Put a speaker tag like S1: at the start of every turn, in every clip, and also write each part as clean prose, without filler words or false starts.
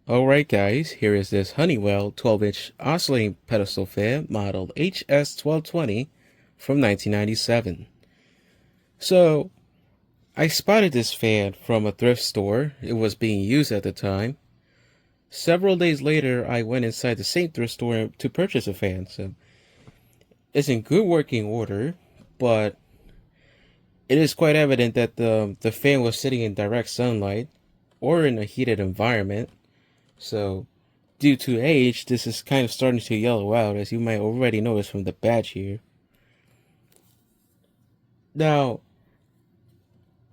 S1: Alright guys, here is this Honeywell 12-inch oscillating pedestal fan modeled HS-1220 from 1997. So, I spotted this fan from a thrift store. It was being used at the time. Several days later, I went inside the same thrift store to purchase a fan. So, it's in good working order, but it is quite evident that the fan was sitting in direct sunlight or in a heated environment. So, due to age, this is kind of starting to yellow out, as you might already notice from the badge here. Now,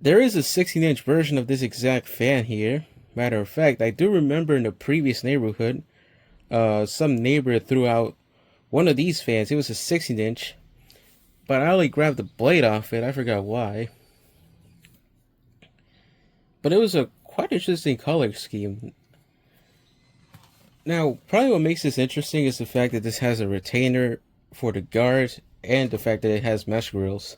S1: there is a 16-inch version of this exact fan here. Matter of fact, I do remember in the previous neighborhood, some neighbor threw out one of these fans. It was a 16-inch, but I only grabbed the blade off it. I forgot why. But it was a quite interesting color scheme. Now, probably what makes this interesting is the fact that this has a retainer for the guards and the fact that it has mesh grills.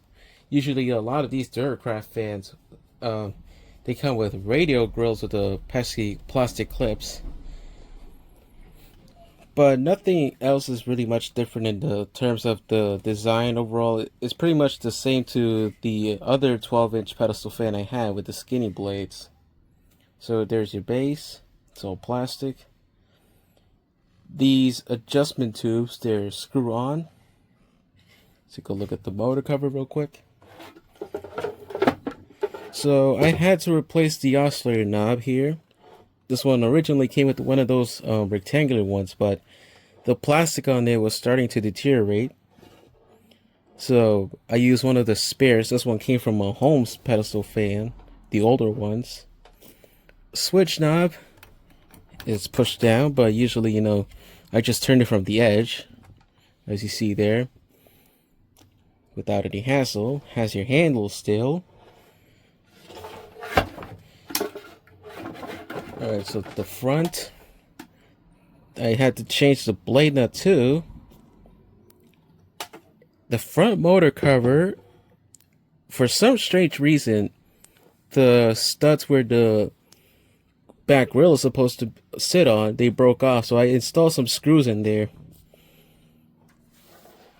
S1: Usually, a lot of these Duracraft fans, they come with radial grills with the pesky plastic clips. But nothing else is really much different in the terms of the design overall. It's pretty much the same to the other 12-inch pedestal fan I had with the skinny blades. So there's your base. It's all plastic. These adjustment tubes, they're screw on. Let's take a look at the motor cover real quick. So I had to replace the oscillator knob here. This one originally came with one of those rectangular ones, but the plastic on there was starting to deteriorate. So I used one of the spares. This one came from a Holmes pedestal fan, the older ones. Switch knob is pushed down, but usually, I just turn it from the edge, as you see there, without any hassle. Has your handle still. Alright, so the front, I had to change the blade nut too. The front motor cover, for some strange reason, the studs where the back grill is supposed to sit on, they broke off, so I installed some screws in there.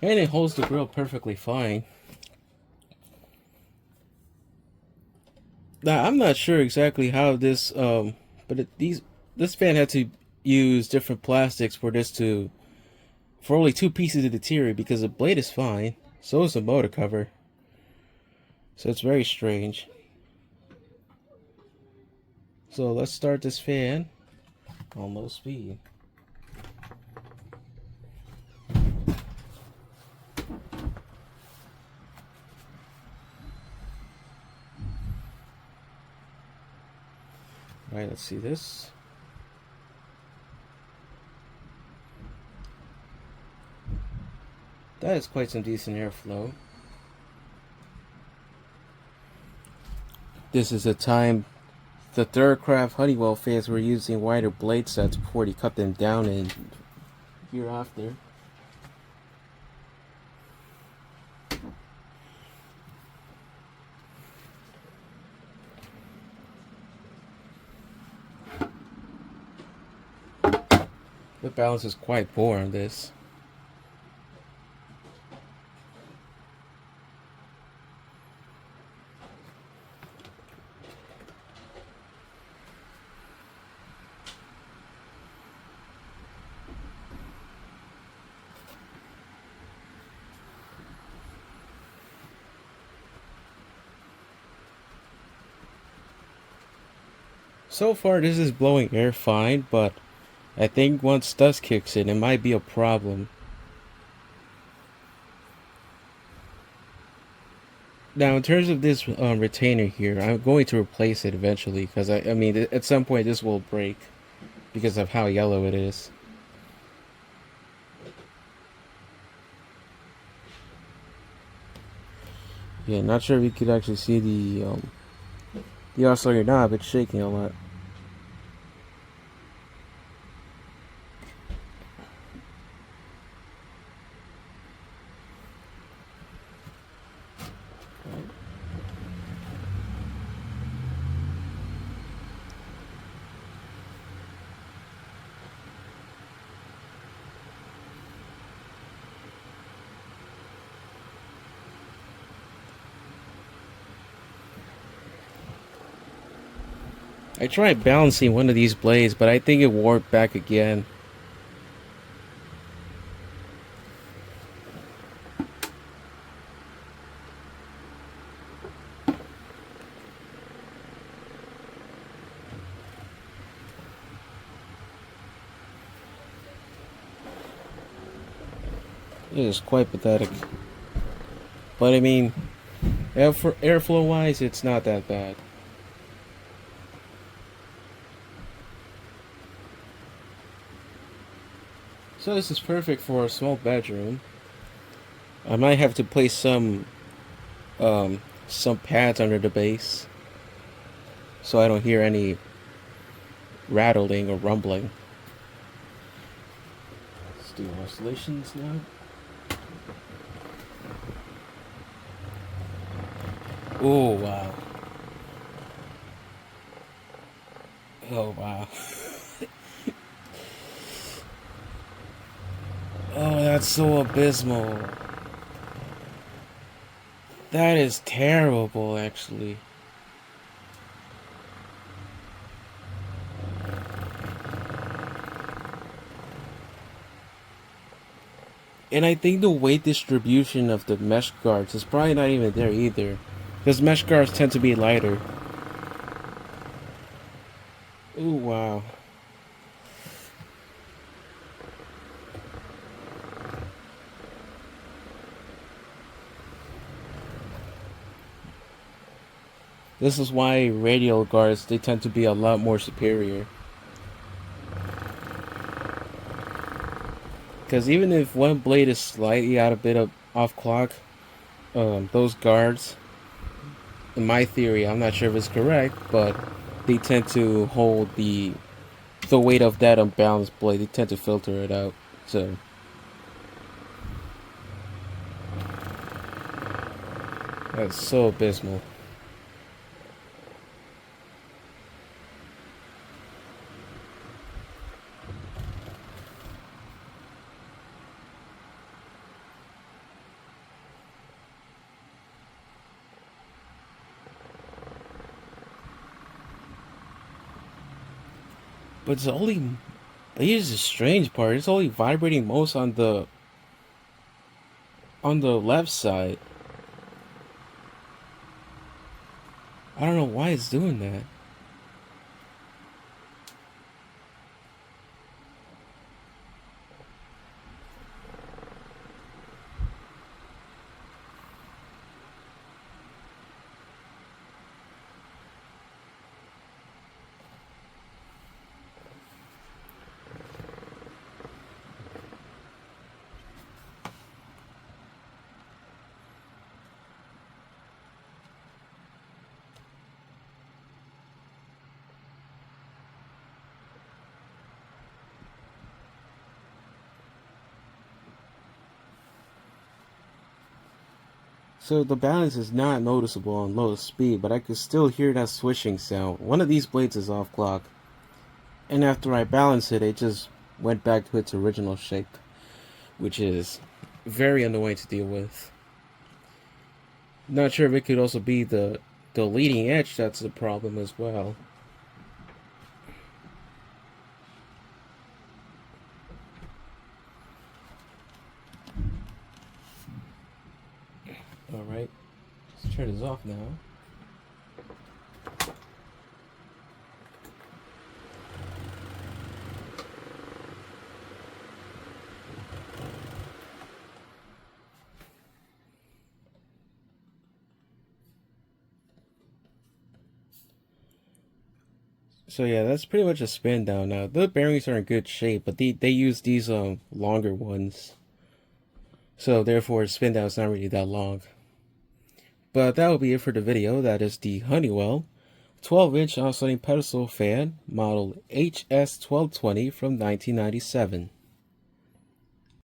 S1: And it holds the grill perfectly fine. Now, I'm not sure exactly how this, this fan had to use different plastics for only two pieces to deteriorate, because the blade is fine, so is the motor cover. So it's very strange. So let's start this fan on low speed. Alright, let's see this. That is quite some decent airflow. This is the time the Duracraft Honeywell fans were using wider blade sets before they cut them down in hereafter. The balance is quite poor on this. So far this is blowing air fine, but I think once dust kicks in, it might be a problem. Now, in terms of this retainer here, I'm going to replace it eventually, because I mean, at some point this will break because of how yellow it is. Yeah, not sure if you could actually see the oscillator knob. It's shaking a lot. I tried balancing one of these blades, but I think it warped back again. It is quite pathetic. But I mean, airflow wise, it's not that bad. So this is perfect for a small bedroom. I might have to place some pads under the base so I don't hear any rattling or rumbling. Let's do oscillations now. Oh wow. Oh wow. Oh, that's so abysmal. That is terrible, actually. And I think the weight distribution of the mesh guards is probably not even there either. Because mesh guards tend to be lighter. Ooh, wow. This is why radial guards, they tend to be a lot more superior. Because even if one blade is slightly out a bit of off clock, those guards, in my theory, I'm not sure if it's correct, but they tend to hold the weight of that unbalanced blade. They tend to filter it out. So that's so abysmal. But it's only, here's the strange part. It's only vibrating most on the left side. I don't know why it's doing that. So the balance is not noticeable on low speed, but I could still hear that swishing sound. One of these blades is off clock. And after I balance it, it just went back to its original shape, which is very annoying to deal with. Not sure if it could also be the leading edge that's the problem as well. Alright, let's turn this off now. So yeah, that's pretty much a spin down now. The bearings are in good shape, but they use these longer ones. So therefore spin down is not really that long. But that will be it for the video. That is the Honeywell 12-inch oscillating pedestal fan model HS-1220 from 1997.